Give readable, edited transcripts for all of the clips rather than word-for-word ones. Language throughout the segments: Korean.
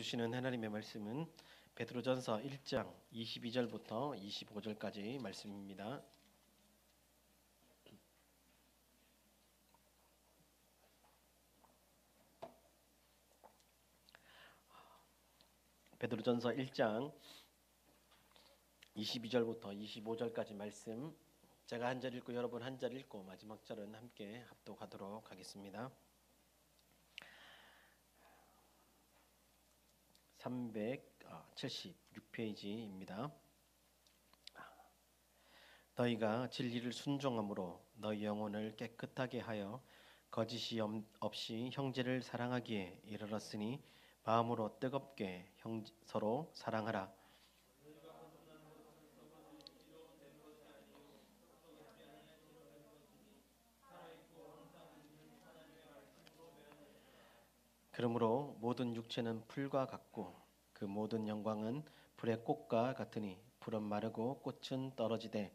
주시는 하나님의 말씀은 베드로전서 1장 22절부터 25절까지 말씀입니다. 베드로전서 1장 22절부터 25절까지 말씀, 제가 한 절 읽고 여러분 한 절 읽고 마지막 절은 함께 합독하도록 하겠습니다. 376페이지입니다. 너희가 진리를 순종함으로 너희 영혼을 깨끗하게 하여 거짓이 없이 형제를 사랑하기에 이르렀으니 마음으로 뜨겁게 서로 사랑하라. 그러므로 모든 육체는 풀과 같고 그 모든 영광은 불의 꽃과 같으니 풀은 마르고 꽃은 떨어지되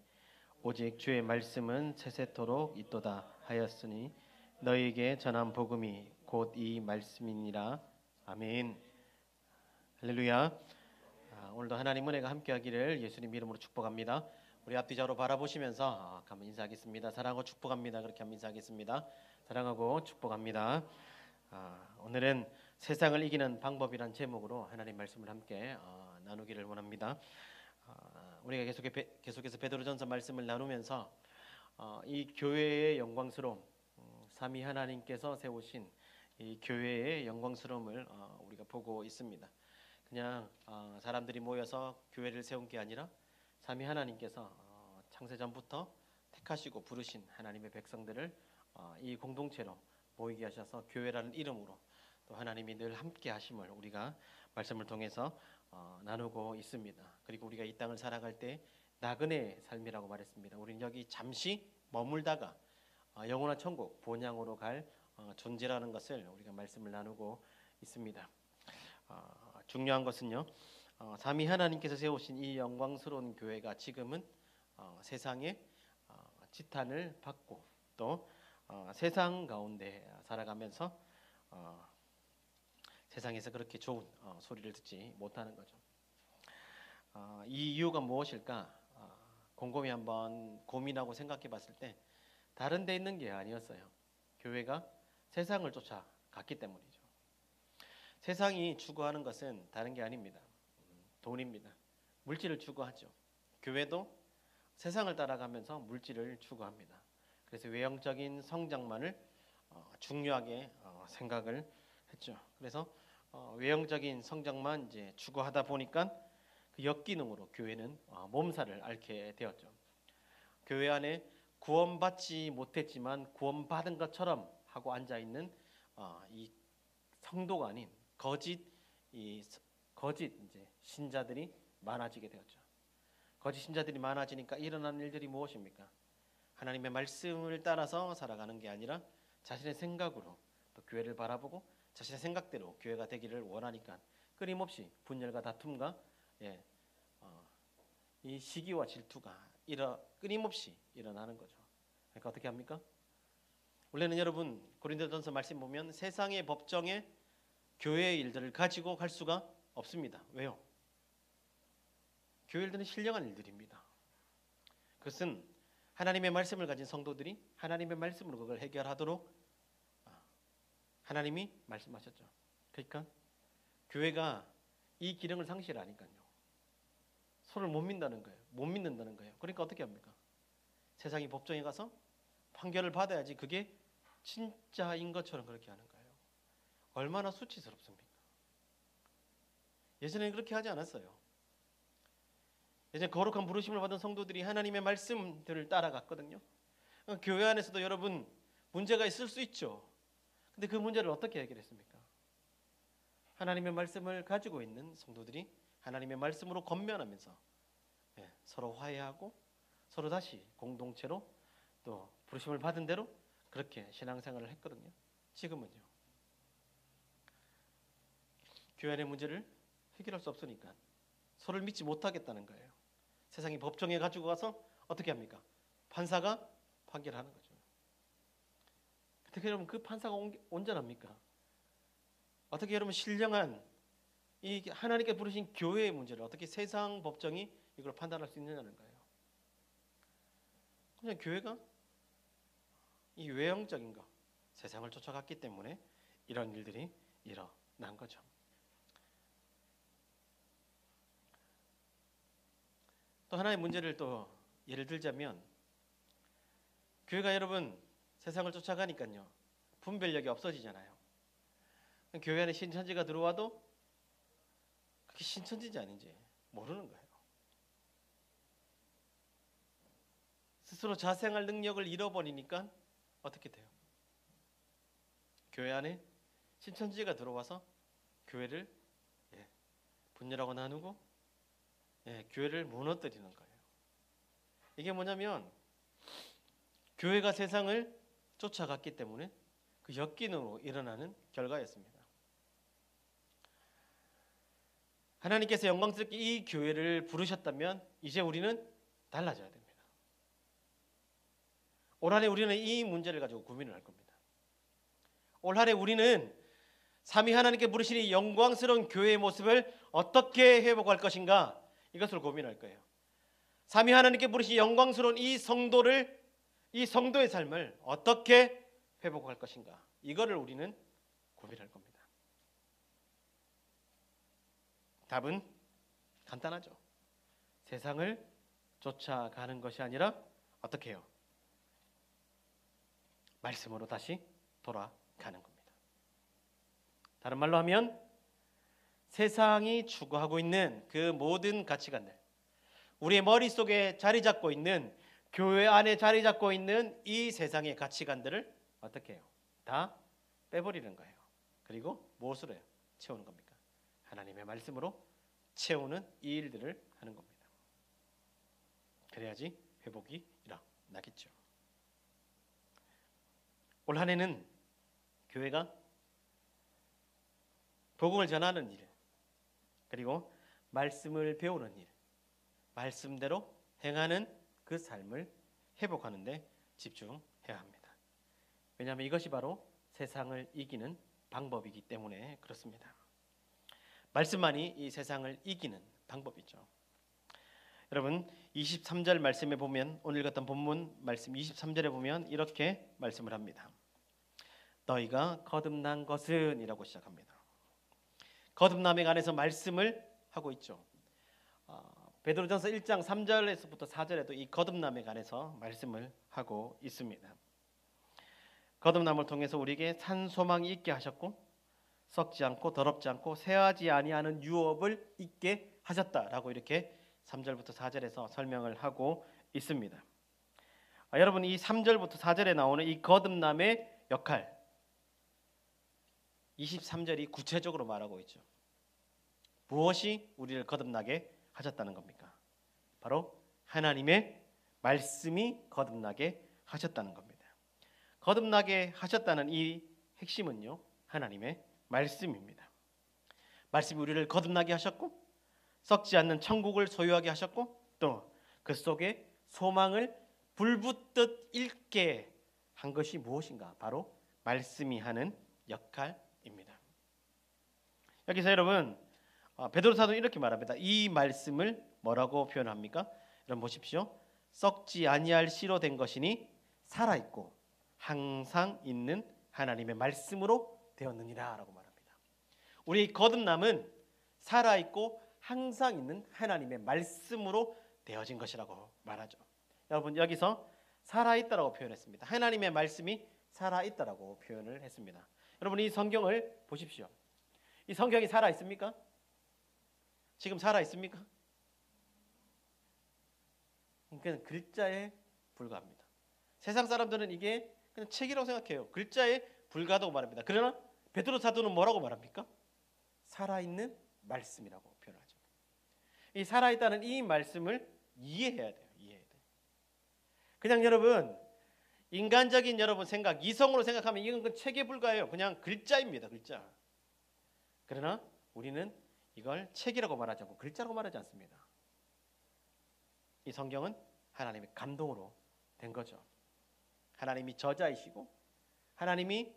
오직 주의 말씀은 세세토록 있도다 하였으니 너희에게 전한 복음이 곧 이 말씀이니라. 아멘. 할렐루야. 오늘도 하나님 은혜가 함께하기를 예수님 이름으로 축복합니다. 우리 앞뒤좌우로 바라보시면서 한번 인사하겠습니다. 사랑하고 축복합니다. 그렇게 한번 인사하겠습니다. 사랑하고 축복합니다. 오늘은 세상을 이기는 방법이란 제목으로 하나님 말씀을 함께 나누기를 원합니다. 우리가 계속해서 베드로전서 말씀을 나누면서 이 교회의 영광스러움, 삼위 하나님께서 세우신 이 교회의 영광스러움을 우리가 보고 있습니다. 그냥 사람들이 모여서 교회를 세운 게 아니라 삼위 하나님께서 창세전부터 택하시고 부르신 하나님의 백성들을 이 공동체로 모이게 하셔서 교회라는 이름으로 또 하나님이 늘 함께 하심을 우리가 말씀을 통해서 나누고 있습니다. 그리고 우리가 이 땅을 살아갈 때 나그네의 삶이라고 말했습니다. 우리는 여기 잠시 머물다가 영원한 천국 본향으로 갈 존재라는 것을 우리가 말씀을 나누고 있습니다. 중요한 것은요, 삼위 하나님께서 세우신 이 영광스러운 교회가 지금은 세상에 지탄을 받고 또 세상 가운데 살아가면서 세상에서 그렇게 좋은 소리를 듣지 못하는 거죠. 이 이유가 무엇일까? 곰곰이 한번 고민하고 생각해 봤을 때 다른 데 있는 게 아니었어요. 교회가 세상을 쫓아갔기 때문이죠. 세상이 추구하는 것은 다른 게 아닙니다. 돈입니다. 물질을 추구하죠. 교회도 세상을 따라가면서 물질을 추구합니다. 그래서 외형적인 성장만을 중요하게 생각을 했죠. 그래서 외형적인 성장만 이제 추구하다 보니까 그 역기능으로 교회는 몸살을 앓게 되었죠. 교회 안에 구원받지 못했지만 구원받은 것처럼 하고 앉아 있는 이 성도가 아닌 거짓 이제 신자들이 많아지게 되었죠. 거짓 신자들이 많아지니까 일어나는 일들이 무엇입니까? 하나님의 말씀을 따라서 살아가는 게 아니라 자신의 생각으로 또 교회를 바라보고 자신의 생각대로 교회가 되기를 원하니까 끊임없이 분열과 다툼과 이 시기와 질투가 끊임없이 일어나는 거죠. 그러니까 어떻게 합니까? 원래는 여러분 고린도전서 말씀 보면 세상의 법정에 교회의 일들을 가지고 갈 수가 없습니다. 왜요? 교회 일들은 신령한 일들입니다. 그것은 하나님의 말씀을 가진 성도들이 하나님의 말씀으로 그걸 해결하도록 하나님이 말씀하셨죠. 그러니까 교회가 이 기능을 상실하니까요. 서로를 못 믿는다는 거예요. 그러니까 어떻게 합니까? 세상이 법정에 가서 판결을 받아야지 그게 진짜인 것처럼 그렇게 하는 거예요. 얼마나 수치스럽습니까? 예전에는 그렇게 하지 않았어요. 예전에 거룩한 부르심을 받은 성도들이 하나님의 말씀들을 따라갔거든요. 교회 안에서도 여러분 문제가 있을 수 있죠. 근데 그 문제를 어떻게 해결했습니까? 하나님의 말씀을 가지고 있는 성도들이 하나님의 말씀으로 권면하면서 서로 화해하고 서로 다시 공동체로 또 부르심을 받은 대로 그렇게 신앙생활을 했거든요. 지금은요. 교회 안의 문제를 해결할 수 없으니까 서로를 믿지 못하겠다는 거예요. 세상이 법정에 가지고 가서 어떻게 합니까? 판사가 판결하는 거죠. 어떻게 여러분 그 판사가 온전합니까? 어떻게 여러분 신령한 이 하나님께 부르신 교회의 문제를 어떻게 세상 법정이 이걸 판단할 수 있느냐는 거예요. 그냥 교회가 이 외형적인 거, 세상을 쫓아갔기 때문에 이런 일들이 일어난 거죠. 또 하나의 문제를 또 예를 들자면, 교회가 여러분 세상을 쫓아가니까요, 분별력이 없어지잖아요. 교회 안에 신천지가 들어와도 그게 신천지인지 아닌지 모르는 거예요. 스스로 자생할 능력을 잃어버리니까 어떻게 돼요? 교회 안에 신천지가 들어와서 교회를 분열하고 나누고 교회를 무너뜨리는 거예요. 이게 뭐냐면 교회가 세상을 쫓아갔기 때문에 그 역기능으로 일어나는 결과였습니다. 하나님께서 영광스럽게 이 교회를 부르셨다면 이제 우리는 달라져야 됩니다. 올 한해 우리는 이 문제를 가지고 고민을 할 겁니다. 올 한해 우리는 삼위 하나님께 부르신 이 영광스러운 교회의 모습을 어떻게 회복할 것인가, 이것을 고민할 거예요. 삼위 하나님께 부르신 영광스러운 이 성도를, 이 성도의 삶을 어떻게 회복할 것인가, 이거를 우리는 고민할 겁니다. 답은 간단하죠. 세상을 쫓아가는 것이 아니라 어떻게 해요? 말씀으로 다시 돌아가는 겁니다. 다른 말로 하면 세상이 추구하고 있는 그 모든 가치관들, 우리의 머릿속에 자리 잡고 있는, 교회 안에 자리 잡고 있는 이 세상의 가치관들을 어떻게 해요? 다 빼버리는 거예요. 그리고 무엇으로 해요? 채우는 겁니까? 하나님의 말씀으로 채우는 이 일들을 하는 겁니다. 그래야지 회복이 일어나겠죠. 올 한 해는 교회가 복음을 전하는 일, 그리고 말씀을 배우는 일, 말씀대로 행하는 그 삶을 회복하는 데 집중해야 합니다. 왜냐하면 이것이 바로 세상을 이기는 방법이기 때문에 그렇습니다. 말씀만이 이 세상을 이기는 방법이죠. 여러분 23절 말씀에 보면, 오늘 같은 본문 말씀 23절에 보면 이렇게 말씀을 합니다. 너희가 거듭난 것은 이라고 시작합니다. 거듭남에 관해서 말씀을 하고 있죠. 베드로전서 1장 3절에서부터 4절에도 이 거듭남에 관해서 말씀을 하고 있습니다. 거듭남을 통해서 우리에게 산 소망이 있게 하셨고, 썩지 않고 더럽지 않고 새하지 아니하는 유업을 있게 하셨다라고 이렇게 3절부터 4절에서 설명을 하고 있습니다. 여러분 이 3절부터 4절에 나오는 이 거듭남의 역할, 23절이 구체적으로 말하고 있죠. 무엇이 우리를 거듭나게 하셨다는 겁니까? 바로 하나님의 말씀이 거듭나게 하셨다는 겁니다. 거듭나게 하셨다는 이 핵심은요, 하나님의 말씀입니다. 말씀이 우리를 거듭나게 하셨고, 썩지 않는 천국을 소유하게 하셨고, 또 그 속에 소망을 불붙듯 읽게 한 것이 무엇인가? 바로 말씀이 하는 역할입니다. 여기서 여러분 베드로 사도는 이렇게 말합니다. 이 말씀을 뭐라고 표현합니까? 여러분 보십시오. 썩지 아니할 씨로 된 것이니 살아있고 항상 있는 하나님의 말씀으로 되었느니라 라고 말합니다. 우리 거듭남은 살아있고 항상 있는 하나님의 말씀으로 되어진 것이라고 말하죠. 여러분 여기서 살아있다라고 표현했습니다. 하나님의 말씀이 살아있다라고 표현을 했습니다. 여러분 이 성경을 보십시오. 이 성경이 살아있습니까? 지금 살아있습니까? 그러니까 글자에 불과합니다. 세상 사람들은 이게 그냥 책이라고 생각해요. 글자에 불과하다고 말합니다. 그러나 베드로 사도는 뭐라고 말합니까? 살아있는 말씀이라고 표현하죠. 이 살아있다는 이 말씀을 이해해야 돼요. 이해해야 돼요. 그냥 여러분 인간적인 여러분 생각, 이성으로 생각하면 이건 책에 불과해요. 그냥 글자입니다. 글자. 그러나 우리는 이걸 책이라고 말하지 않고 글자라고 말하지 않습니다. 이 성경은 하나님의 감동으로 된 거죠. 하나님이 저자이시고 하나님이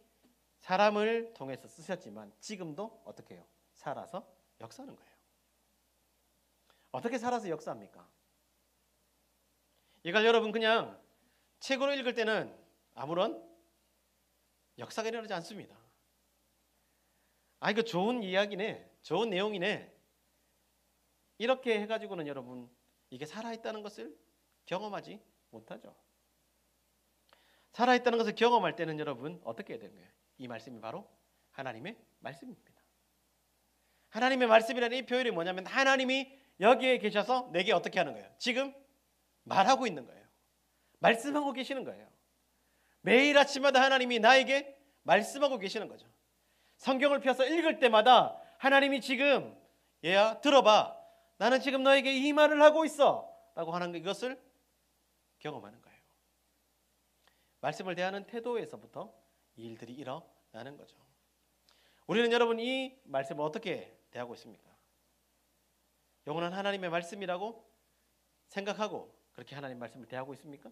사람을 통해서 쓰셨지만 지금도 어떻게 해요? 살아서 역사하는 거예요. 어떻게 살아서 역사합니까? 이걸 여러분 그냥 책으로 읽을 때는 아무런 역사가 일어나지 않습니다. 이거 좋은 이야기네, 좋은 내용이네, 이렇게 해가지고는 여러분 이게 살아있다는 것을 경험하지 못하죠. 살아있다는 것을 경험할 때는 여러분 어떻게 해야 되는 거예요? 이 말씀이 바로 하나님의 말씀입니다. 하나님의 말씀이라는 이 표현이 뭐냐면 하나님이 여기에 계셔서 내게 어떻게 하는 거예요? 지금 말하고 있는 거예요. 말씀하고 계시는 거예요. 매일 아침마다 하나님이 나에게 말씀하고 계시는 거죠. 성경을 펴서 읽을 때마다 하나님이 지금 얘야 들어봐, 나는 지금 너에게 이 말을 하고 있어 라고 하는 이것을 경험하는 거예요. 말씀을 대하는 태도에서부터 이 일들이 일어나는 거죠. 우리는 여러분 이 말씀을 어떻게 대하고 있습니까? 영원한 하나님의 말씀이라고 생각하고 그렇게 하나님 말씀을 대하고 있습니까?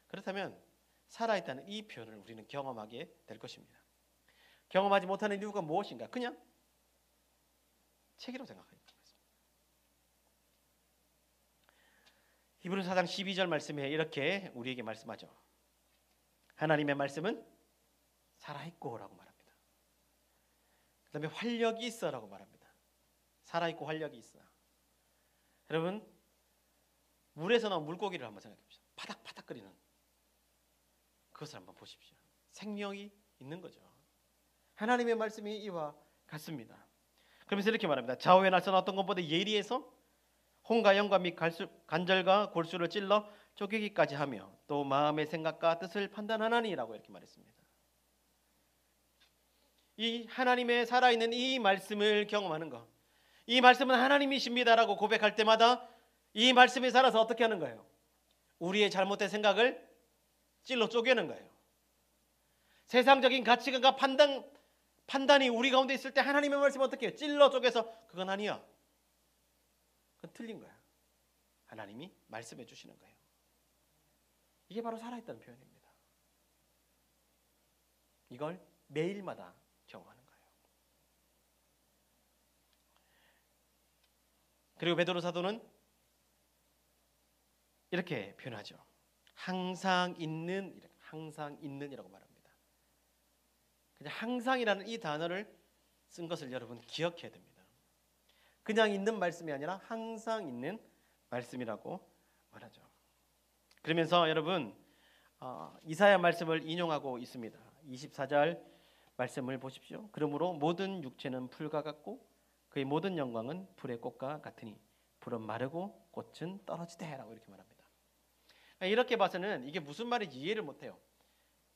그렇다면 살아있다는 이 표현을 우리는 경험하게 될 것입니다. 경험하지 못하는 이유가 무엇인가? 그냥 책이라고 생각하는 것입니다. 히브리서 4장 12절 말씀에 이렇게 우리에게 말씀하죠. 하나님의 말씀은 살아있고 라고 말합니다. 그 다음에 활력이 있어 라고 말합니다. 살아있고 활력이 있어. 여러분 물에서 나온 물고기를 한번 생각해 봅시다. 파닥파닥거리는 그것을 한번 보십시오. 생명이 있는 거죠. 하나님의 말씀이 이와 같습니다. 그러면서 이렇게 말합니다. 좌우에 날선 어떤 것보다 예리해서 혼과 영과 및 관절과 골수를 찔러 쪼개기까지 하며 또 마음의 생각과 뜻을 판단하나니라고 이렇게 말했습니다. 이 하나님의 살아있는 이 말씀을 경험하는 것, 이 말씀은 하나님이십니다라고 고백할 때마다 이 말씀이 살아서 어떻게 하는 거예요? 우리의 잘못된 생각을 찔러 쪼개는 거예요. 세상적인 가치관과 판단이 우리 가운데 있을 때 하나님의 말씀을 어떻게 해요? 찔러 쪼개서 그건 아니야, 그건 틀린 거야. 하나님이 말씀해 주시는 거예요. 이게 바로 살아있다는 표현입니다. 이걸 매일마다 경험하는 거예요. 그리고 베드로 사도는 이렇게 표현하죠. 항상 있는이라고 말합니다. 그냥 항상이라는 이 단어를 쓴 것을 여러분 기억해야 됩니다. 그냥 있는 말씀이 아니라 항상 있는 말씀이라고 말하죠. 그러면서 여러분 이사야 말씀을 인용하고 있습니다. 24절 말씀을 보십시오. 그러므로 모든 육체는 풀과 같고 그의 모든 영광은 불의 꽃과 같으니 불은 마르고 꽃은 떨어지되라고 이렇게 말합니다. 이렇게 봐서는 이게 무슨 말인지 이해를 못해요.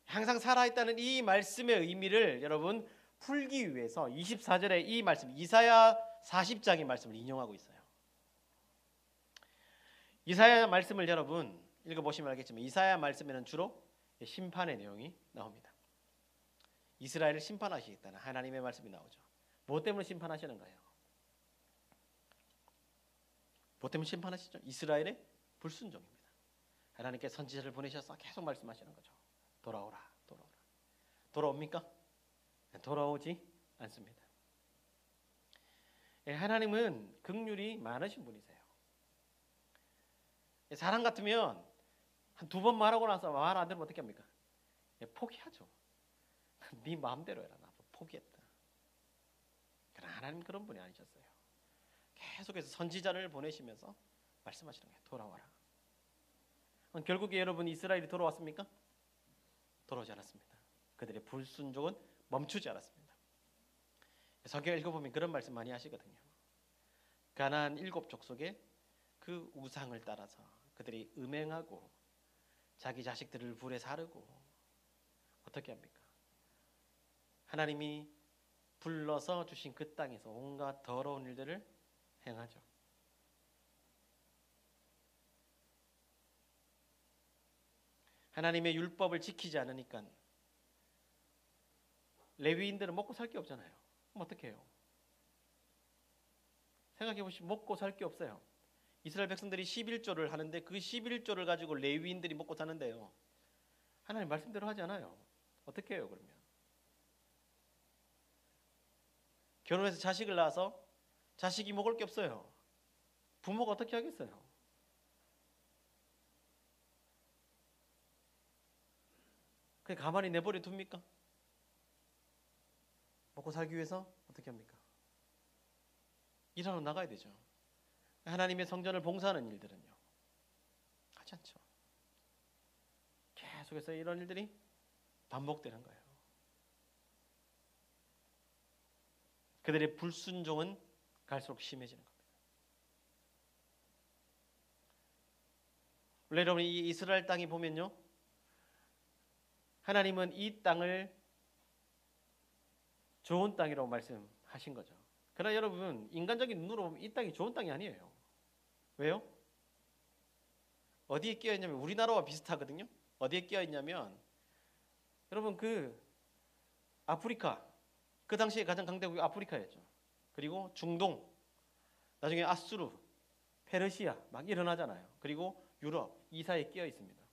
항상 살아있다는 이 말씀의 의미를 여러분 풀기 위해서 24절의 이 말씀, 이사야 40장의 말씀을 인용하고 있어요. 이사야 말씀을 여러분 읽어보시면 알겠지만 이사야 말씀에는 주로 심판의 내용이 나옵니다. 이스라엘을 심판하시겠다는 하나님의 말씀이 나오죠. 뭐 때문에 심판하시는 거예요? 뭐 때문에 심판하시죠? 이스라엘의 불순종입니다. 하나님께 선지자를 보내셔서 계속 말씀하시는 거죠. 돌아오라, 돌아오라. 돌아옵니까? 돌아오지 않습니다. 하나님은 긍휼이 많으신 분이세요. 사람 같으면 한 2번 말하고 나서 말 안 들으면 어떻게 합니까? 포기하죠. 네 마음대로 해라. 나 포기했다. 그러나 하나님 그런 분이 아니셨어요. 계속해서 선지자를 보내시면서 말씀하시는 거예요. 돌아와라. 결국에 여러분 이스라엘이 돌아왔습니까? 돌아오지 않았습니다. 그들의 불순종은 멈추지 않았습니다. 성경 읽어보면 그런 말씀 많이 하시거든요. 가나안 7족속의 그 우상을 따라서 그들이 음행하고 자기 자식들을 불에 사르고 어떻게 합니까? 하나님이 불러서 주신 그 땅에서 온갖 더러운 일들을 행하죠. 하나님의 율법을 지키지 않으니까 레위인들은 먹고 살 게 없잖아요. 그럼 어떻게 해요? 생각해 보시면 먹고 살 게 없어요. 이스라엘 백성들이 11조를 하는데 그 11조를 가지고 레위인들이 먹고 사는데요. 하나님 말씀대로 하지 않아요. 어떻게 해요, 그러면? 결혼해서 자식을 낳아서 자식이 먹을 게 없어요. 부모가 어떻게 하겠어요? 그냥 가만히 내버려 둡니까? 먹고 살기 위해서 어떻게 합니까? 일하러 나가야 되죠. 하나님의 성전을 봉사하는 일들은요, 하지 않죠. 계속해서 이런 일들이 반복되는 거예요. 그들의 불순종은 갈수록 심해지는 겁니다. 원래 여러분, 이 이스라엘 땅이 보면요, 하나님은 이 땅을 좋은 땅이라고 말씀하신 거죠. 그러나 여러분, 인간적인 눈으로 보면 이 땅이 좋은 땅이 아니에요. 왜요? 어디에 끼어 있냐면 우리나라와 비슷하거든요. 어디에 끼어 있냐면 여러분, 그 아프리카, 그 당시에 가장 강대국이 아프리카였죠. 그리고 중동, 나중에 아수르, 페르시아 막 일어나잖아요. 그리고 유럽, 이 사이에 끼어 있습니다.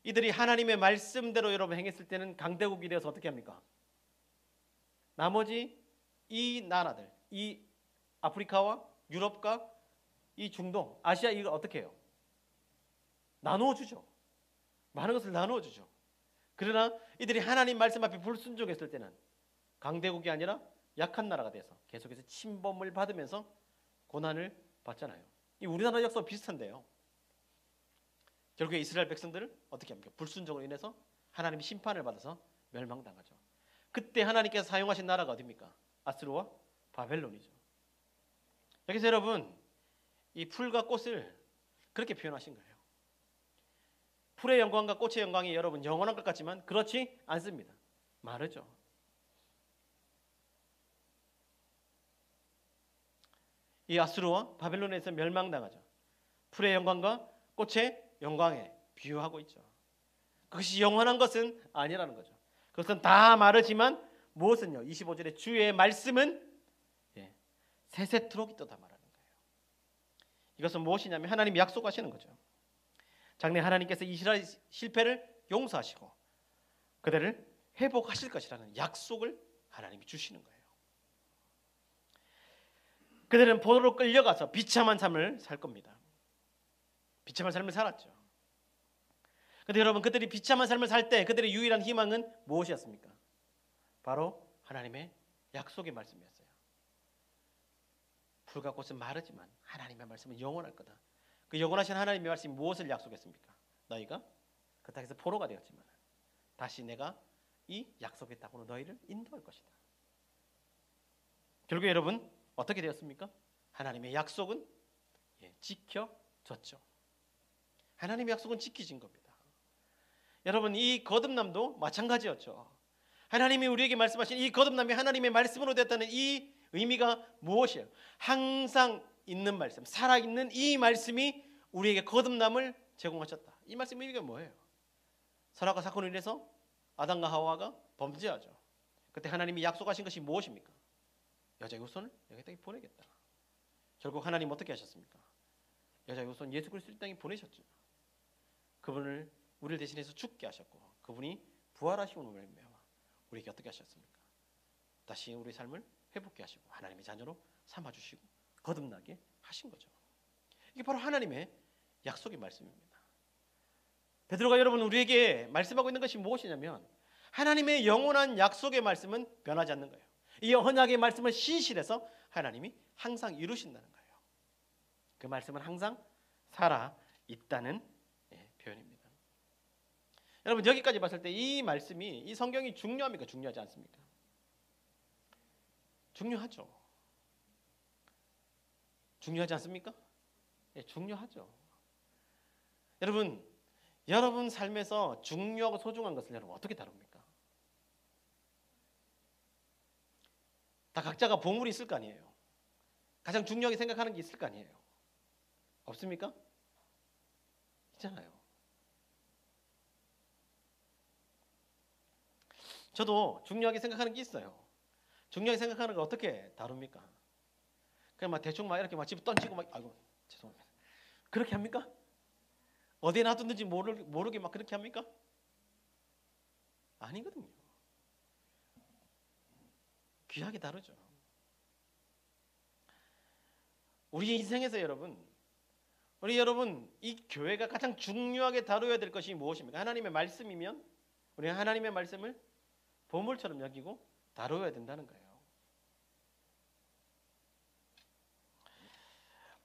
이들이 하나님의 말씀대로 여러분 행했을 때는 강대국이 되어서 어떻게 합니까? 나머지 이 나라들, 이 아프리카와 유럽과 이 중동, 아시아, 이걸 어떻게 해요? 나누어 주죠. 많은 것을 나누어 주죠. 그러나 이들이 하나님 말씀 앞에 불순종했을 때는 강대국이 아니라 약한 나라가 돼서 계속해서 침범을 받으면서 고난을 받잖아요. 이 우리나라 역사와 비슷한데요. 결국에 이스라엘 백성들을 어떻게 합니까? 불순종으로 인해서 하나님이 심판을 받아서 멸망당하죠. 그때 하나님께서 사용하신 나라가 어디입니까? 아스루와 바벨론이죠. 여기서 여러분, 이 풀과 꽃을 그렇게 표현하신 거예요. 풀의 영광과 꽃의 영광이 여러분 영원한 것 같지만 그렇지 않습니다. 마르죠. 이 아수르와 바벨론에서 멸망당하죠. 풀의 영광과 꽃의 영광에 비유하고 있죠. 그것이 영원한 것은 아니라는 거죠. 그것은 다 마르지만 무엇은요? 25절에 주의 말씀은 세세토록 있도다 말하는 거예요. 이것은 무엇이냐면 하나님이 약속하시는 거죠. 장래 하나님께서 이스라엘 실패를 용서하시고 그들을 회복하실 것이라는 약속을 하나님이 주시는 거예요. 그들은 포로로 끌려가서 비참한 삶을 살 겁니다. 비참한 삶을 살았죠. 그런데 여러분, 그들이 비참한 삶을 살 때 그들의 유일한 희망은 무엇이었습니까? 바로 하나님의 약속의 말씀이었어요. 풀과 꽃은 마르지만 하나님의 말씀은 영원할 거다. 그 영원하신 하나님의 말씀이 무엇을 약속했습니까? 너희가 그 땅에서 포로가 되었지만 다시 내가 이 약속의 땅으로 너희를 인도할 것이다. 결국에 여러분 어떻게 되었습니까? 하나님의 약속은 지켜졌죠. 하나님의 약속은 지켜진 겁니다. 여러분, 이 거듭남도 마찬가지였죠. 하나님이 우리에게 말씀하신 이 거듭남이 하나님의 말씀으로 됐다는 이 의미가 무엇이에요? 항상 있는 말씀, 살아있는 이 말씀이 우리에게 거듭남을 제공하셨다. 이 말씀의 의미가 뭐예요? 선악과 사건으로 인해서 아담과 하와가 범죄하죠. 그때 하나님이 약속하신 것이 무엇입니까? 여자의 후손을 여기 땅에 보내겠다. 결국 하나님 어떻게 하셨습니까? 여자의 후손 예수 그리스도를 이 땅에 보내셨죠. 그분을 우리를 대신해서 죽게 하셨고 그분이 부활하시고 말미암아 우리에게 어떻게 하셨습니까? 다시 우리의 삶을 회복케 하시고 하나님의 자녀로 삼아주시고 거듭나게 하신 거죠. 이게 바로 하나님의 약속의 말씀입니다. 베드로가 여러분 우리에게 말씀하고 있는 것이 무엇이냐면 하나님의 영원한 약속의 말씀은 변하지 않는 거예요. 이 언약의 말씀은 신실해서 하나님이 항상 이루신다는 거예요. 그 말씀은 항상 살아 있다는 표현입니다. 여러분, 여기까지 봤을 때 이 말씀이, 이 성경이 중요합니까? 중요하지 않습니까? 중요하죠. 중요하지 않습니까? 중요하죠. 여러분 삶에서 중요하고 소중한 것을 여러분 어떻게 다룹니까? 다 각자가 보물이 있을 거 아니에요. 가장 중요하게 생각하는 게 있을 거 아니에요. 없습니까? 있잖아요. 저도 중요하게 생각하는 게 있어요. 중요하게 생각하는 걸 어떻게 다룹니까? 그냥 막 대충 막 이렇게 막 집 던지고 막 아이고 죄송합니다. 그렇게 합니까? 어디에 놔뒀는지 모르게 막 그렇게 합니까? 아니거든요. 귀하게 다루죠. 우리 인생에서 우리 여러분 이 교회가 가장 중요하게 다루어야 될 것이 무엇입니까? 하나님의 말씀이면 우리는 하나님의 말씀을 보물처럼 여기고 다루어야 된다는 거예요.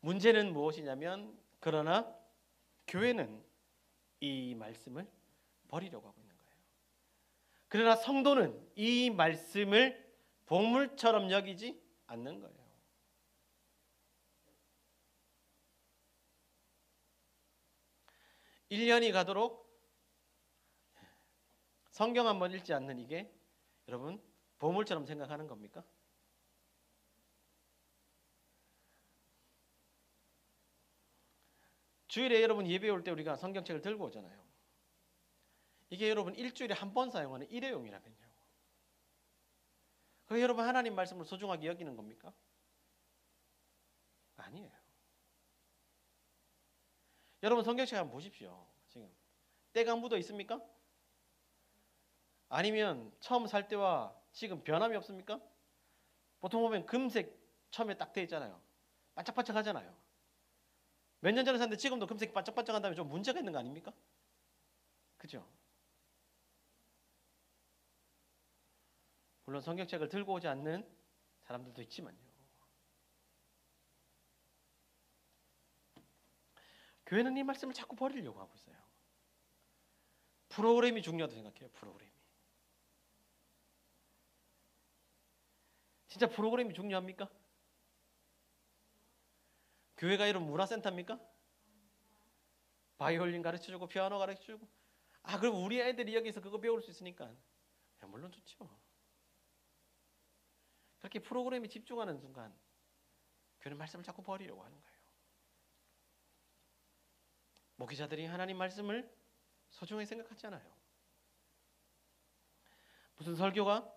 문제는 무엇이냐면 그러나 교회는 이 말씀을 버리려고 하고 있는 거예요. 그러나 성도는 이 말씀을 보물처럼 여기지 않는 거예요. 1년이 가도록 성경 한 번 읽지 않는 이게 여러분 보물처럼 생각하는 겁니까? 주일에 여러분 예배 올 때 우리가 성경책을 들고 오잖아요. 이게 여러분 일주일에 한 번 사용하는 일회용이라면요. 그 여러분 하나님 말씀을 소중하게 여기는 겁니까? 아니에요. 여러분 성경책 한번 보십시오. 지금 때가 묻어 있습니까? 아니면 처음 살 때와 지금 변함이 없습니까? 보통 보면 금색 처음에 딱 돼 있잖아요. 반짝반짝 하잖아요. 몇 년 전에 샀는데 지금도 금색 반짝반짝한 다음에 좀 문제가 있는 거 아닙니까? 그죠? 물론 성경책을 들고 오지 않는 사람들도 있지만요. 교회는 이 말씀을 자꾸 버리려고 하고 있어요. 프로그램이 중요하다고 생각해요. 프로그램이. 진짜 프로그램이 중요합니까? 교회가 이런 문화센터입니까? 바이올린 가르쳐주고 피아노 가르쳐주고 그럼 우리 애들이 여기서 그거 배울 수 있으니까 물론 좋죠. 그렇게 프로그램에 집중하는 순간 교회는 말씀을 자꾸 버리려고 하는 거예요. 목회자들이 하나님 말씀을 소중하게 생각하지 않아요. 무슨 설교가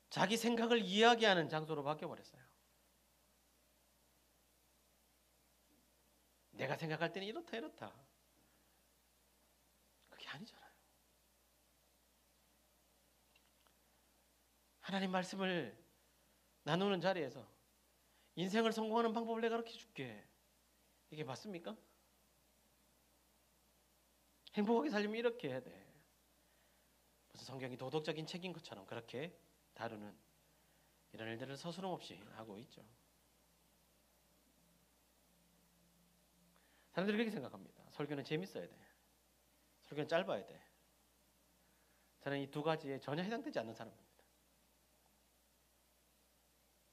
자기 생각을 이야기하는 장소로 바뀌어버렸어요. 내가 생각할 때는 이렇다. 그게 아니잖아요. 하나님 말씀을 나누는 자리에서 인생을 성공하는 방법을 내가 가르쳐 줄게. 이게 맞습니까? 행복하게 살려면 이렇게 해야 돼. 무슨 성경이 도덕적인 책인 것처럼 그렇게 다루는 이런 일들을 서스럼 없이 하고 있죠. 사람들이 그렇게 생각합니다. 설교는 재밌어야 돼. 설교는 짧아야 돼. 저는 이 두 가지에 전혀 해당되지 않는 사람입니다.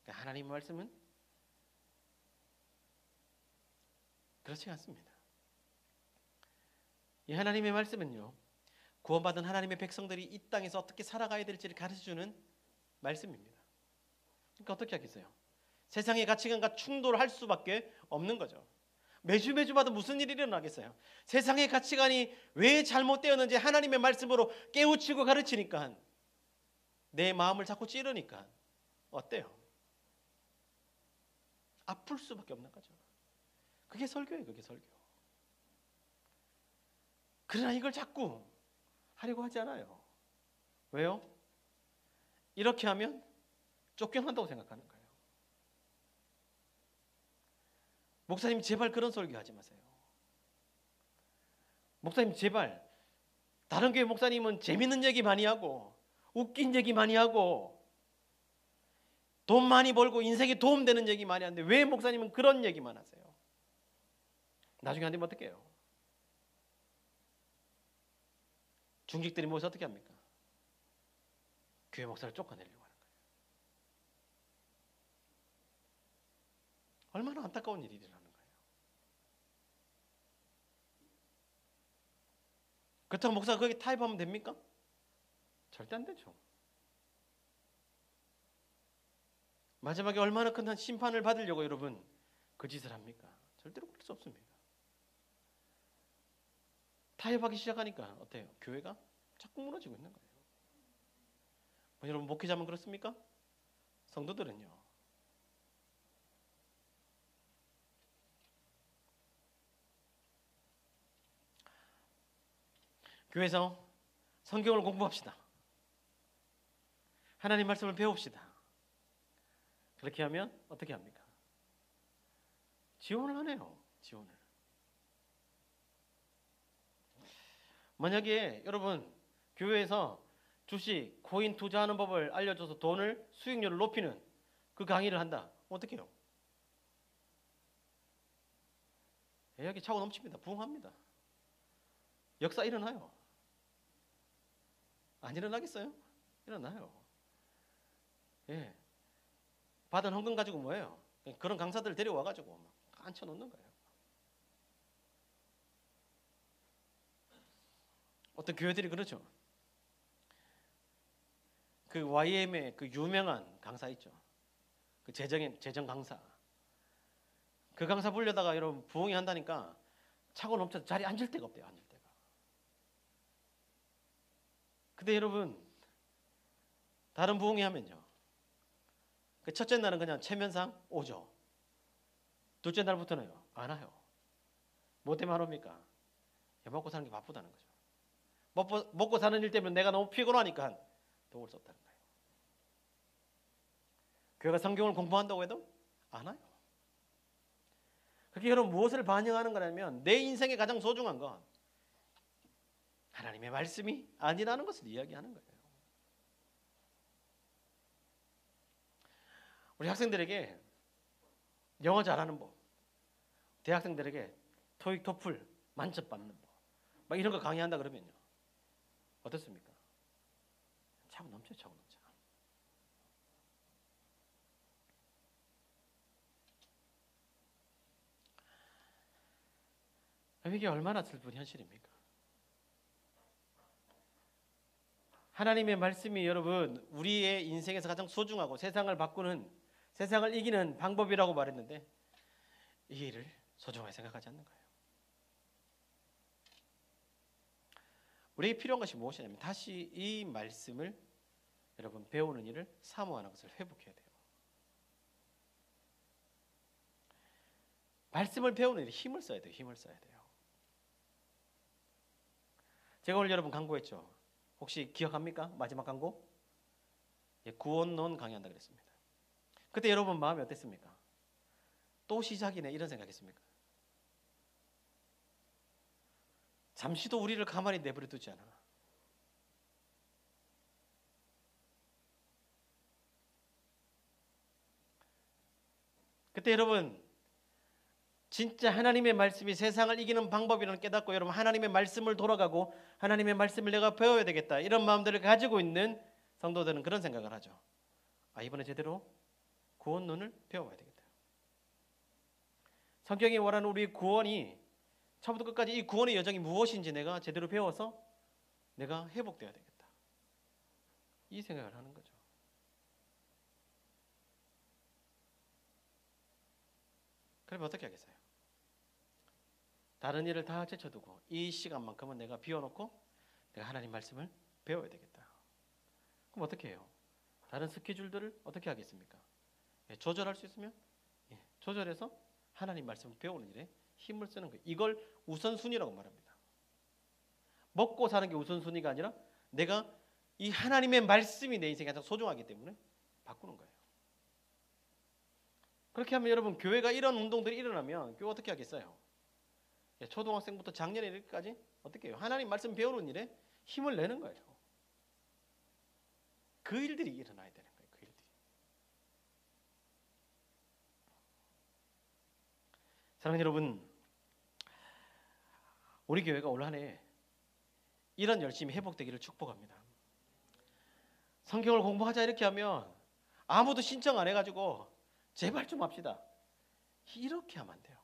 그러니까 하나님 말씀은 그렇지 않습니다. 이 하나님의 말씀은요, 구원받은 하나님의 백성들이 이 땅에서 어떻게 살아가야 될지를 가르쳐주는 말씀입니다. 그러니까 어떻게 하겠어요? 세상의 가치관과 충돌할 수밖에 없는 거죠. 매주마다 무슨 일이 일어나겠어요? 세상의 가치관이 왜 잘못되었는지 하나님의 말씀으로 깨우치고 가르치니까 내 마음을 자꾸 찌르니까 어때요? 아플 수밖에 없는 거죠. 그게 설교예요. 그게 설교. 그러나 이걸 자꾸 하려고 하지 않아요. 왜요? 이렇게 하면 쫓겨난다고 생각하는 거예요. 목사님 제발 그런 설교하지 마세요. 목사님 제발 다른 교회 목사님은 재밌는 얘기 많이 하고 웃긴 얘기 많이 하고 돈 많이 벌고 인생에 도움되는 얘기 많이 하는데 왜 목사님은 그런 얘기만 하세요? 나중에 안 되면 어떻게 해요? 중직들이 모여서 어떻게 합니까? 교회 목사를 쫓아내려고 하는 거예요. 얼마나 안타까운 일이 일어나는 거예요. 그렇다고 목사가 거기 타협하면 됩니까? 절대 안 되죠. 마지막에 얼마나 큰 심판을 받으려고 여러분 그 짓을 합니까? 절대로 그럴 수 없습니다. 타협하기 시작하니까 어때요? 교회가 자꾸 무너지고 있는 거예요. 여러분 목회자만 그렇습니까? 성도들은요. 교회에서 성경을 공부합시다. 하나님 말씀을 배웁시다. 그렇게 하면 어떻게 합니까? 지원을 하네요. 지원을. 만약에 여러분 교회에서 주식, 코인 투자하는 법을 알려줘서 돈을 수익률을 높이는 그 강의를 한다. 어떻게 해요? 여기 차고 넘칩니다. 부흥합니다. 역사 일어나요. 안 일어나겠어요? 일어나요. 예. 받은 헌금 가지고 뭐예요? 그런 강사들 데려와가지고 막 앉혀놓는 거예요. 어떤 교회들이 그러죠. 그 YM의 그 유명한 강사 있죠. 그 재정 강사. 그 강사 불려다가 여러분 부흥이 한다니까 차고 넘쳐서 자리에 앉을 데가 없대요. 앉을 데가. 근데 여러분 다른 부흥이 하면요. 그 첫째 날은 그냥 체면상 오죠. 둘째 날부터는요. 안 와요. 뭐 때문에 안 옵니까? 먹고 사는 게 바쁘다는 거죠. 먹고 사는 일 때문에 내가 너무 피곤하니까 돈을 썼다는 거예요. 교회가 성경을 공부한다고 해도 안 와요. 그게 여러분 무엇을 반영하는 거냐면 내 인생에 가장 소중한 건 하나님의 말씀이 아니라는 것을 이야기하는 거예요. 우리 학생들에게 영어 잘하는 법, 대학생들에게 토익, 토플 만점 받는 법, 막 이런 거 강의한다 그러면요. 어떻습니까? 차고 넘쳐요, 차고 넘쳐. 이게 얼마나 슬픈 현실입니까? 하나님의 말씀이 여러분 우리의 인생에서 가장 소중하고 세상을 바꾸는, 세상을 이기는 방법이라고 말했는데 이 일을 소중하게 생각하지 않는 거예요. 우리에게 필요한 것이 무엇이냐면 다시 이 말씀을 여러분 배우는 일을 사모하는 것을 회복해야 돼요. 말씀을 배우는 일에 힘을 써야 돼요. 힘을 써야 돼요. 제가 오늘 여러분 강구했죠. 혹시 기억합니까? 마지막 강구? 구원론 강의한다 그랬습니다. 그때 여러분 마음이 어땠습니까? 또 시작이네 이런 생각했습니까? 잠시도 우리를 가만히 내버려 두지 않아. 그때 여러분 진짜 하나님의 말씀이 세상을 이기는 방법이라는 깨닫고 여러분 하나님의 말씀을 돌아가고 하나님의 말씀을 내가 배워야 되겠다 이런 마음들을 가지고 있는 성도들은 그런 생각을 하죠. 이번에 제대로 구원론을 배워야 되겠다. 성경이 말하는 우리 구원이 처음부터 끝까지 이 구원의 여정이 무엇인지 내가 제대로 배워서 내가 회복돼야 되겠다. 이 생각을 하는 거죠. 그러면 어떻게 하겠어요? 다른 일을 다 제쳐두고 이 시간만큼은 내가 비워놓고 내가 하나님 말씀을 배워야 되겠다. 그럼 어떻게 해요? 다른 스케줄들을 어떻게 하겠습니까? 조절할 수 있으면 조절해서 하나님 말씀을 배우는 일에 힘을 쓰는 거예요. 이걸 우선순위라고 말합니다. 먹고 사는 게 우선순위가 아니라 내가 이 하나님의 말씀이 내 인생에 가장 소중하기 때문에 바꾸는 거예요. 그렇게 하면 여러분 교회가 이런 운동들이 일어나면 교회 어떻게 하겠어요? 초등학생부터 작년에 이렇게까지 어떻게 해요? 하나님 말씀 배우는 일에 힘을 내는 거예요. 그 일들이 일어나야 되는 거예요. 그 일들이. 사랑하는 여러분, 우리 교회가 올 한 해 이런 열심히 회복되기를 축복합니다. 성경을 공부하자 이렇게 하면 아무도 신청 안 해가지고 제발 좀 합시다. 이렇게 하면 안 돼요.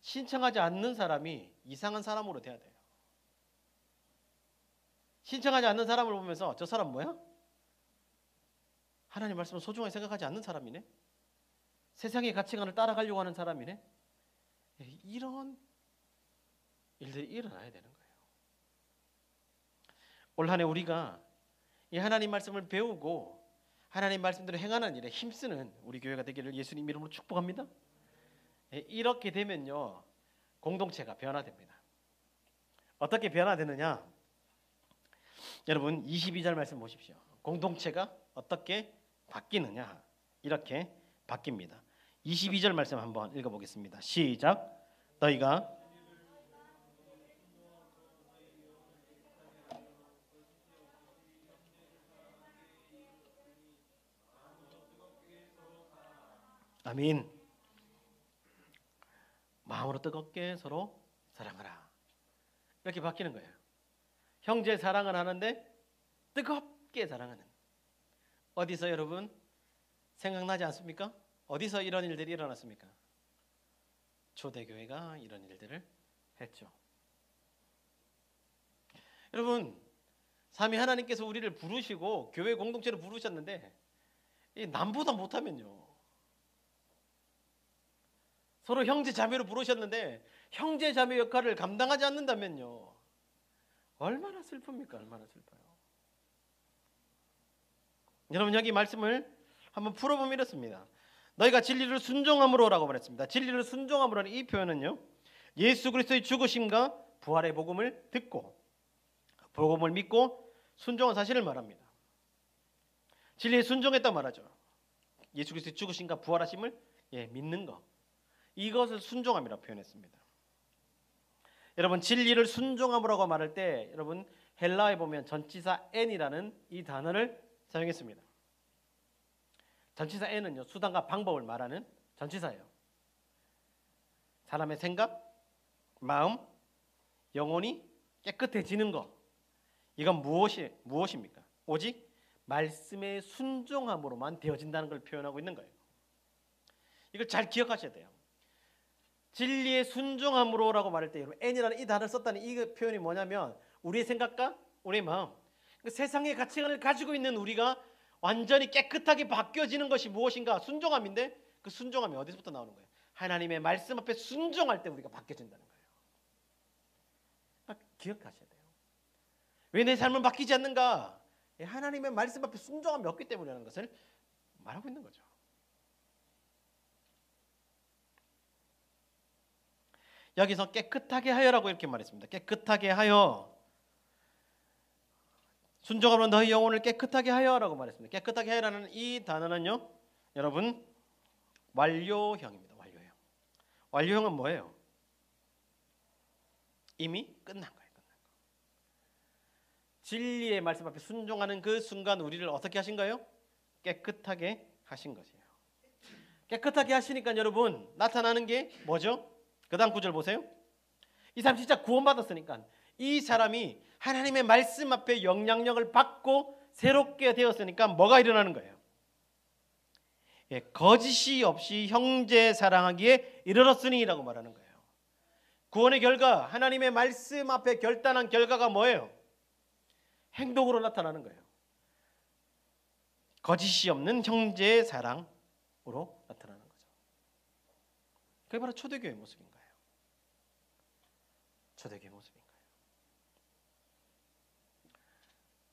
신청하지 않는 사람이 이상한 사람으로 돼야 돼요. 신청하지 않는 사람을 보면서 저 사람 뭐야? 하나님 말씀을 소중하게 생각하지 않는 사람이네. 세상의 가치관을 따라가려고 하는 사람이네. 이런 일들이 일어나야 되는 거예요. 올 한 해 우리가 이 하나님 말씀을 배우고 하나님 말씀대로 행하는 일에 힘쓰는 우리 교회가 되기를 예수님 이름으로 축복합니다. 이렇게 되면요 공동체가 변화됩니다. 어떻게 변화되느냐? 여러분 22절 말씀 보십시오. 공동체가 어떻게 바뀌느냐? 이렇게 바뀝니다. 22절 말씀 한번 읽어보겠습니다. 시작. 너희가 아멘. 마음으로 뜨겁게 서로 사랑하라. 이렇게 바뀌는 거예요. 형제 사랑을 하는데 뜨겁게 사랑하는. 어디서 여러분 생각나지 않습니까? 어디서 이런 일들이 일어났습니까? 초대교회가 이런 일들을 했죠. 여러분, 삼위 하나님께서 우리를 부르시고 교회 공동체를 부르셨는데 이 남보다 못하면요, 서로 형제 자매로 부르셨는데 형제 자매 역할을 감당하지 않는다면요, 얼마나 슬픕니까? 얼마나 슬퍼요. 여러분, 여기 말씀을 한번 풀어보면 이렇습니다. 너희가 진리를 순종함으로라고 말했습니다. 진리를 순종함으로는 이 표현은요, 예수 그리스도의 죽으심과 부활의 복음을 듣고 복음을 믿고 순종한 사실을 말합니다. 진리에 순종했다 말하죠. 예수 그리스도의 죽으심과 부활하심을 믿는 것, 이것을 순종함이라고 표현했습니다. 여러분, 진리를 순종함이라고 말할 때 여러분 헬라에 보면 전치사 n이라는 이 단어를 사용했습니다. 전치사 n은요, 수단과 방법을 말하는 전치사예요. 사람의 생각, 마음, 영혼이 깨끗해지는 것, 이건 무엇입니까? 오직 말씀에 순종함으로만 되어진다는 걸 표현하고 있는 거예요. 이걸 잘 기억하셔야 돼요. 진리에 순종함으로라고 말할 때 여러분 n이라는 이 단어를 썼다는 이 표현이 뭐냐면 우리의 생각과 우리의 마음, 그 세상의 가치관을 가지고 있는 우리가 완전히 깨끗하게 바뀌어지는 것이 무엇인가? 순종함인데 그 순종함이 어디서부터 나오는 거예요? 하나님의 말씀 앞에 순종할 때 우리가 바뀌어진다는 거예요. 기억하셔야 돼요. 왜 내 삶은 바뀌지 않는가? 하나님의 말씀 앞에 순종함이 없기 때문이라는 것을 말하고 있는 거죠. 여기서 깨끗하게 하여라고 이렇게 말했습니다. 깨끗하게 하여. 순종함으로 너희 영혼을 깨끗하게 하여라고 말했습니다. 깨끗하게 하여라는 이 단어는요, 여러분 완료형입니다. 완료형. 완료형은 뭐예요? 이미 끝난 거예요. 끝난 거. 진리의 말씀 앞에 순종하는 그 순간 우리를 어떻게 하신 거예요? 깨끗하게 하신 것이에요. 깨끗하게 하시니까 여러분 나타나는 게 뭐죠? 그 다음 구절 보세요. 이 사람 진짜 구원받았으니까 이 사람이 하나님의 말씀 앞에 영향력을 받고 새롭게 되었으니까 뭐가 일어나는 거예요? 거짓이 없이 형제 사랑하기에 이르렀으니라고 말하는 거예요. 구원의 결과, 하나님의 말씀 앞에 결단한 결과가 뭐예요? 행동으로 나타나는 거예요. 거짓이 없는 형제의 사랑으로 나타나는 거죠. 그게 바로 초대교회의 모습인 거예요. 초대교회 모습인 거예요.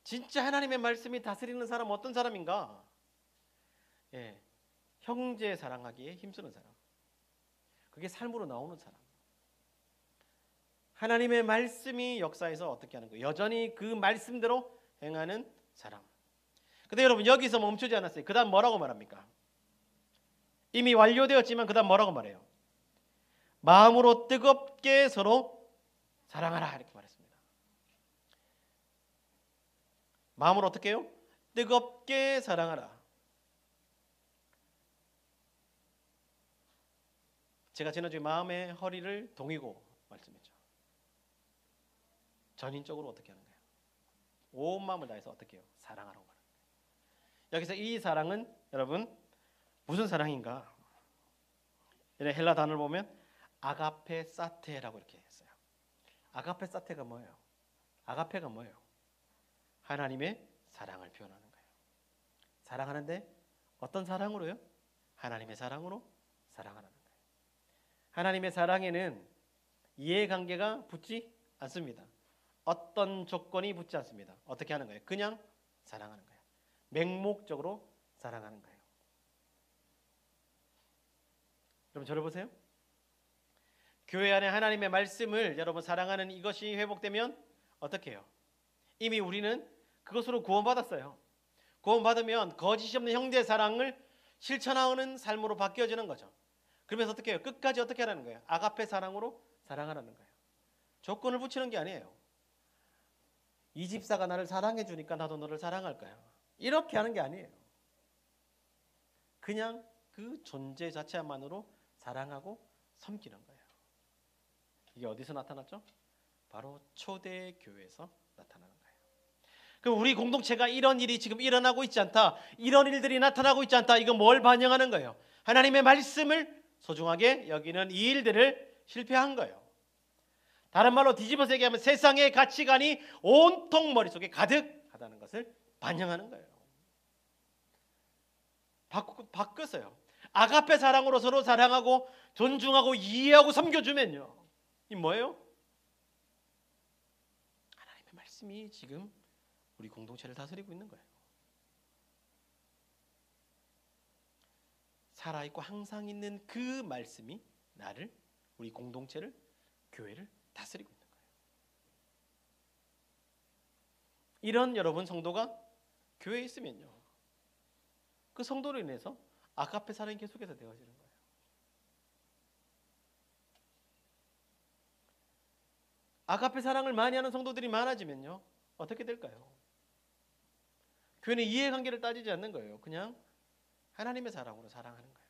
진짜 하나님의 말씀이 다스리는 사람은 어떤 사람인가? 형제 사랑하기에 힘쓰는 사람. 그게 삶으로 나오는 사람. 하나님의 말씀이 역사에서 어떻게 하는 거예요? 여전히 그 말씀대로 행하는 사람. 근데 여러분 여기서 멈추지 않았어요. 그 다음 뭐라고 말합니까? 이미 완료되었지만 그 다음 뭐라고 말해요? 마음으로 뜨겁게 서로 사랑하라 이렇게 말했습니다. 마음으로 어떻게 해요? 뜨겁게 사랑하라. 제가 지난주에 마음의 허리를 동이고 말씀했죠. 전인적으로 어떻게 하는 거예요? 온 마음을 다해서 어떻게 해요? 사랑하라고 말합니다. 여기서 이 사랑은 여러분 무슨 사랑인가? 이런 헬라 단어를 보면 아가페 사테라고 이렇게 했어요. 아가페 사테가 뭐예요? 아가페가 뭐예요? 하나님의 사랑을 표현하는 거예요. 사랑하는데 어떤 사랑으로요? 하나님의 사랑으로 사랑하는 거예요. 하나님의 사랑에는 이해관계가 붙지 않습니다. 어떤 조건이 붙지 않습니다. 어떻게 하는 거예요? 그냥 사랑하는 거예요. 맹목적으로 사랑하는 거예요. 여러분 저를 보세요. 교회 안에 하나님의 말씀을 여러분 사랑하는 이것이 회복되면 어떻게 해요? 이미 우리는 그것으로 구원받았어요. 구원받으면 거짓이 없는 형제의 사랑을 실천하는 삶으로 바뀌어지는 거죠. 그러면서 어떻게 해요? 끝까지 어떻게 하라는 거예요? 아가페 사랑으로 사랑하라는 거예요. 조건을 붙이는 게 아니에요. 이 집사가 나를 사랑해 주니까 나도 너를 사랑할 거야. 이렇게 하는 게 아니에요. 그냥 그 존재 자체만으로 사랑하고 섬기는 거예요. 이게 어디서 나타났죠? 바로 초대교회에서 나타나는 거예요. 그럼 우리 공동체가 이런 일이 지금 일어나고 있지 않다, 이런 일들이 나타나고 있지 않다, 이거 뭘 반영하는 거예요? 하나님의 말씀을 소중하게 여기는 이 일들을 실패한 거예요. 다른 말로 뒤집어서 얘기하면 세상의 가치관이 온통 머릿속에 가득하다는 것을 반영하는 거예요. 바뀌었어요. 아가페 사랑으로 서로 사랑하고 존중하고 이해하고 섬겨주면요, 이 뭐예요? 하나님의 말씀이 지금 우리 공동체를 다스리고 있는 거예요. 살아있고 항상 있는 그 말씀이 나를, 우리 공동체를, 교회를 다스리고 있는 거예요. 이런 여러분 성도가 교회에 있으면요, 그 성도로 인해서 아가페 사랑이 계속해서 되어지는 거예요. 아가페 사랑을 많이 하는 성도들이 많아지면요, 어떻게 될까요? 교회는 이해관계를 따지지 않는 거예요. 그냥 하나님의 사랑으로 사랑하는 거예요.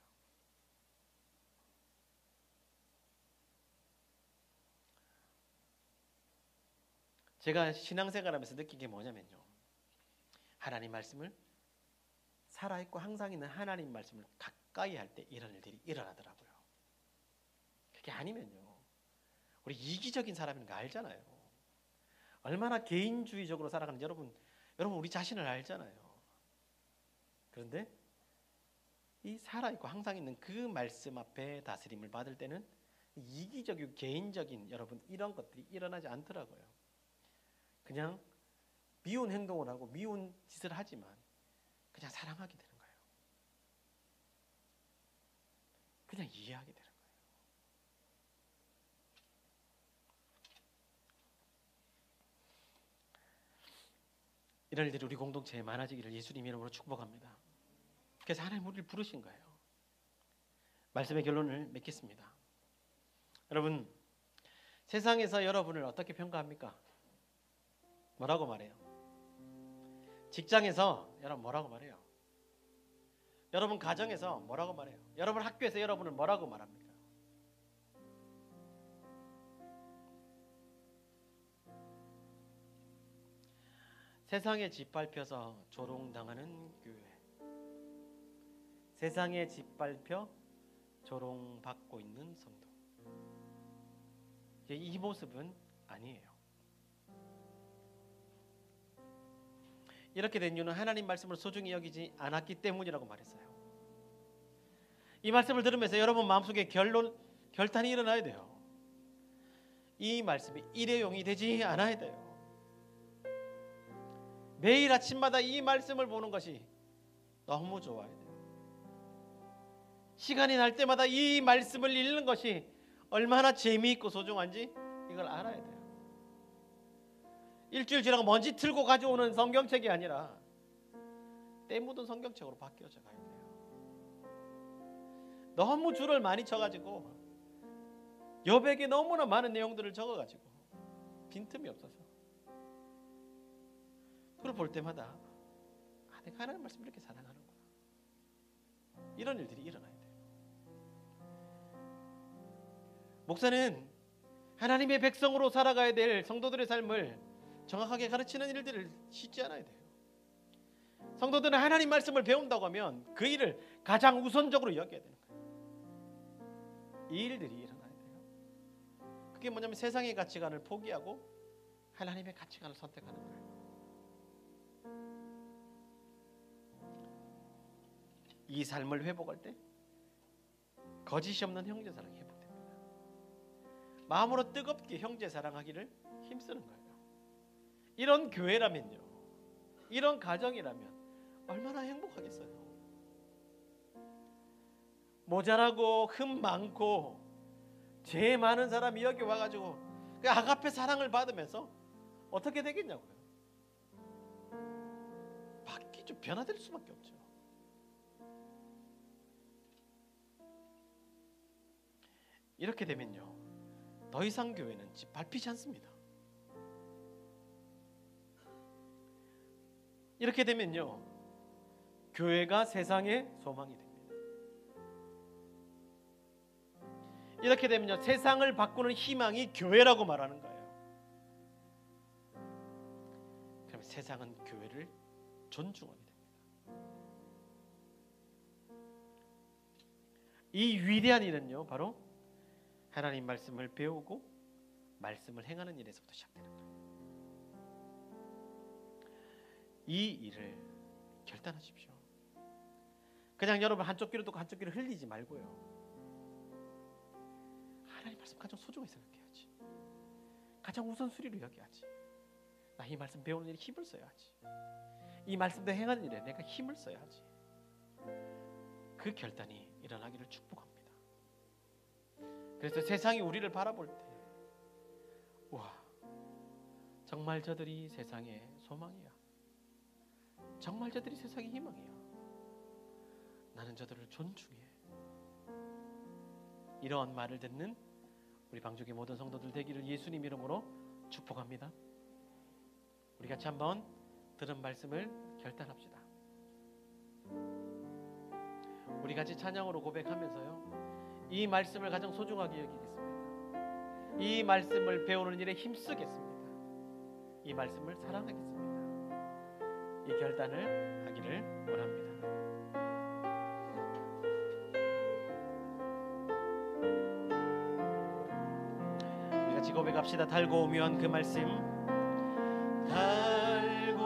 제가 신앙생활하면서 느낀 게 뭐냐면요, 하나님 말씀을, 살아있고 항상 있는 하나님 말씀을 가까이 할 때 이런 일들이 일어나더라고요. 그게 아니면요, 우리 이기적인 사람인 거 알잖아요. 얼마나 개인주의적으로 살아가는지 여러분 우리 자신을 알잖아요. 그런데 이 살아있고 항상 있는 그 말씀 앞에 다스림을 받을 때는 이기적이고 개인적인 여러분 이런 것들이 일어나지 않더라고요. 그냥 미운 행동을 하고 미운 짓을 하지만 그냥 사랑하게 되는 거예요. 그냥 이해하게 되는 거예요. 이런 일들이 우리 공동체에 많아지기를 예수님 이름으로 축복합니다. 그래서 하나님 우리를 부르신 거예요. 말씀의 결론을 맺겠습니다. 여러분, 세상에서 여러분을 어떻게 평가합니까? 뭐라고 말해요? 직장에서 여러분 뭐라고 말해요? 여러분 가정에서 뭐라고 말해요? 여러분 학교에서 여러분을 뭐라고 말합니까? 세상에 짓밟혀서 조롱당하는 교회, 세상에 짓밟혀 조롱받고 있는 성도, 이 모습은 아니에요. 이렇게 된 이유는 하나님 말씀을 소중히 여기지 않았기 때문이라고 말했어요. 이 말씀을 들으면서 여러분 마음속에 결단이 일어나야 돼요. 이 말씀이 일회용이 되지 않아야 돼요. 매일 아침마다 이 말씀을 보는 것이 너무 좋아야 돼요. 시간이 날 때마다 이 말씀을 읽는 것이 얼마나 재미있고 소중한지 이걸 알아야 돼요. 일주일 지나고 먼지 틀고 가져오는 성경책이 아니라 때 묻은 성경책으로 바뀌어져 가야 돼요. 너무 줄을 많이 쳐가지고 여백에 너무나 많은 내용들을 적어가지고 빈틈이 없어서 그걸 볼 때마다 내가 하나님 말씀을 이렇게 사랑하는구나, 이런 일들이 일어나야 돼요. 목사는 하나님의 백성으로 살아가야 될 성도들의 삶을 정확하게 가르치는 일들을 쉽지 않아야 돼요. 성도들은 하나님 말씀을 배운다고 하면 그 일을 가장 우선적으로 여겨야 되는 거예요. 이 일들이 일어나야 돼요. 그게 뭐냐면 세상의 가치관을 포기하고 하나님의 가치관을 선택하는 거예요. 이 삶을 회복할 때 거짓이 없는 형제사랑 회복됩니다. 마음으로 뜨겁게 형제사랑하기를 힘쓰는 거예요. 이런 교회라면요, 이런 가정이라면 얼마나 행복하겠어요. 모자라고 흠 많고 죄 많은 사람이 여기 와가지고 그 아가페 사랑을 받으면서 어떻게 되겠냐고요. 바뀌죠. 변화될 수밖에 없죠. 이렇게 되면요, 더 이상 교회는 집 밟히지 않습니다. 이렇게 되면요, 교회가 세상의 소망이 됩니다. 이렇게 되면요, 세상을 바꾸는 희망이 교회라고 말하는 거예요. 그럼 세상은 교회를 존중하게 됩니다. 이 위대한 일은요, 바로 하나님 말씀을 배우고 말씀을 행하는 일에서부터 시작되는 거예요. 이 일을 결단하십시오. 그냥 여러분 한쪽 귀로 듣고 한쪽 귀로 흘리지 말고요, 하나님 말씀 가장 소중하게 생각해야지. 가장 우선순위로 여겨야지. 나 이 말씀 배우는 일에 힘을 써야지. 이 말씀대로 행하는 일에 내가 힘을 써야지. 그 결단이 일어나기를 축복합니다. 그래서 세상이 우리를 바라볼 때, 와, 정말 저들이 세상의 소망이야. 정말 저들이 세상의 희망이야. 나는 저들을 존중해. 이러한 말을 듣는 우리 방주의 모든 성도들 되기를 예수님 이름으로 축복합니다. 우리 같이 한번 들은 말씀을 결단합시다. 우리 같이 찬양으로 고백하면서요, 이 말씀을 가장 소중하게 여기겠습니다. 이 말씀을 배우는 일에 힘쓰겠습니다. 이 말씀을 사랑하겠습니다. 이 결단을 하기를 원합니다. 우리 같이 고백합시다. 달고 오묘한 그 말씀, 달고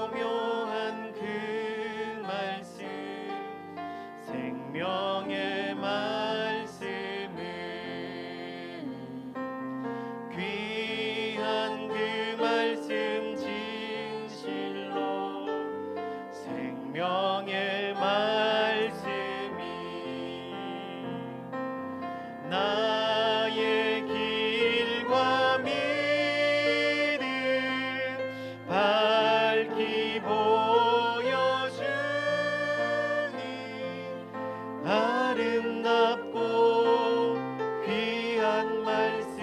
오묘한 그 말씀, 생명의 말씀은 귀한 그 말씀 진실로, 생명의 말씀이 나의 길과 믿음 밝히 보여주니, 아름답고 귀한 말씀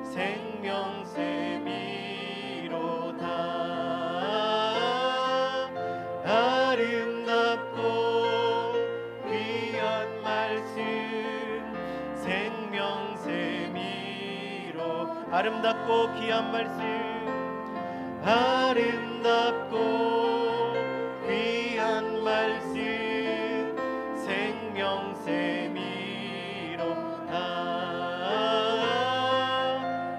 생명샘이로다. 아름답고 귀한 말씀 생명샘이로, 아름답고 귀한 말씀, 아름답고 귀한 말씀 생명샘이로다.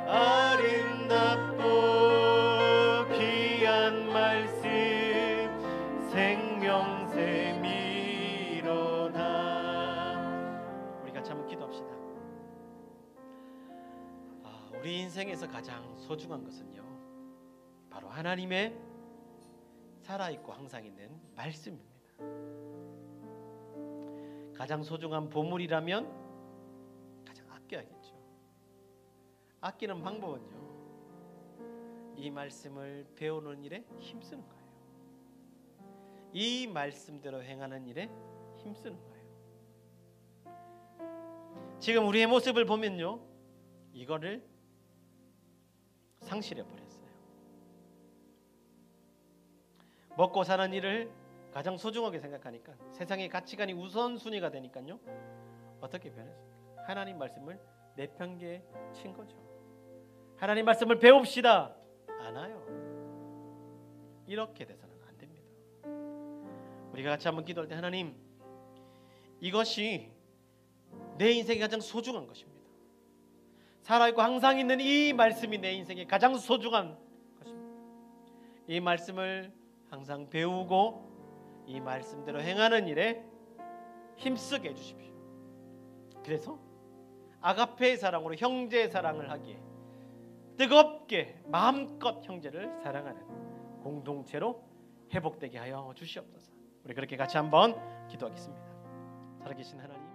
아름답고 귀한 말씀 생명샘이로다. 우리 같이 한번 기도합시다. 우리 인생에서 가장 소중한 것은요, 바로 하나님의 살아있고 항상 있는 말씀입니다. 가장 소중한 보물이라면 가장 아껴야겠죠. 아끼는 방법은요, 이 말씀을 배우는 일에 힘쓰는 거예요. 이 말씀대로 행하는 일에 힘쓰는 거예요. 지금 우리의 모습을 보면요, 이거를 상실해 버렸어요. 먹고 사는 일을 가장 소중하게 생각하니까, 세상의 가치관이 우선순위가 되니까요, 어떻게 변했습니까? 하나님 말씀을 내팽개에 친 거죠. 하나님 말씀을 배웁시다. 안 와요. 이렇게 돼서는 안 됩니다. 우리가 같이 한번 기도할 때, 하나님, 이것이 내 인생에 가장 소중한 것입니다. 살아있고 항상 있는 이 말씀이 내 인생에 가장 소중한 것입니다. 이 말씀을 항상 배우고 이 말씀대로 행하는 일에 힘쓰게 해주십시오. 그래서 아가페의 사랑으로 형제의 사랑을 하기에 뜨겁게 마음껏 형제를 사랑하는 공동체로 회복되게 하여 주시옵소서. 우리 그렇게 같이 한번 기도하겠습니다. 살아계신 하나님,